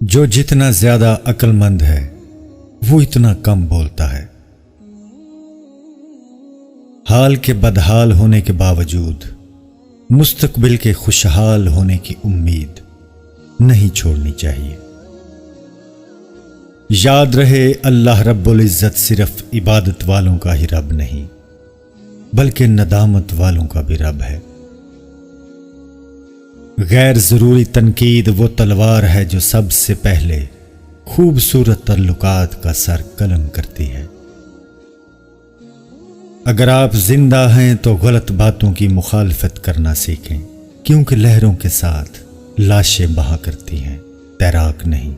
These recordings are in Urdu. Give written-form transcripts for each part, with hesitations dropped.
جو جتنا زیادہ عقل مند ہے وہ اتنا کم بولتا ہے۔ حال کے بدحال ہونے کے باوجود مستقبل کے خوشحال ہونے کی امید نہیں چھوڑنی چاہیے۔ یاد رہے اللہ رب العزت صرف عبادت والوں کا ہی رب نہیں بلکہ ندامت والوں کا بھی رب ہے۔ غیر ضروری تنقید وہ تلوار ہے جو سب سے پہلے خوبصورت تعلقات کا سر قلم کرتی ہے۔ اگر آپ زندہ ہیں تو غلط باتوں کی مخالفت کرنا سیکھیں، کیونکہ لہروں کے ساتھ لاشیں بہا کرتی ہیں، تیراک نہیں۔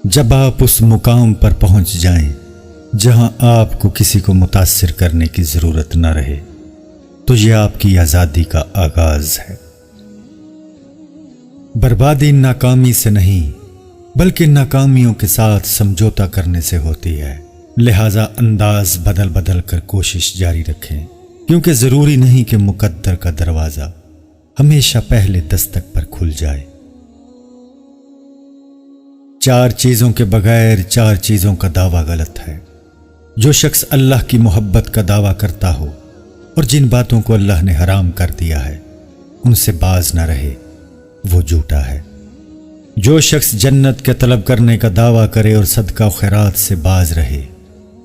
جب آپ اس مقام پر پہنچ جائیں جہاں آپ کو کسی کو متاثر کرنے کی ضرورت نہ رہے تو یہ آپ کی آزادی کا آغاز ہے۔ بربادی ناکامی سے نہیں بلکہ ناکامیوں کے ساتھ سمجھوتا کرنے سے ہوتی ہے، لہذا انداز بدل بدل کر کوشش جاری رکھیں، کیونکہ ضروری نہیں کہ مقدر کا دروازہ ہمیشہ پہلے دستک پر کھل جائے۔ 4 چیزوں کے بغیر 4 چیزوں کا دعویٰ غلط ہے۔ جو شخص اللہ کی محبت کا دعویٰ کرتا ہو اور جن باتوں کو اللہ نے حرام کر دیا ہے ان سے باز نہ رہے وہ جھوٹا ہے۔ جو شخص جنت کے طلب کرنے کا دعویٰ کرے اور صدقہ و خیرات سے باز رہے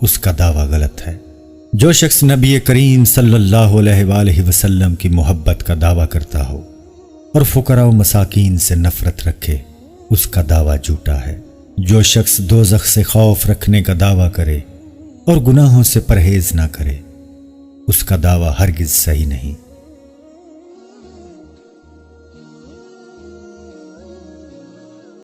اس کا دعویٰ غلط ہے۔ جو شخص نبی کریم صلی اللہ علیہ وآلہ وسلم کی محبت کا دعویٰ کرتا ہو اور فقراء و مساکین سے نفرت رکھے اس کا دعویٰ جھوٹا ہے۔ جو شخص دوزخ سے خوف رکھنے کا دعویٰ کرے اور گناہوں سے پرہیز نہ کرے اس کا دعویٰ ہرگز صحیح نہیں۔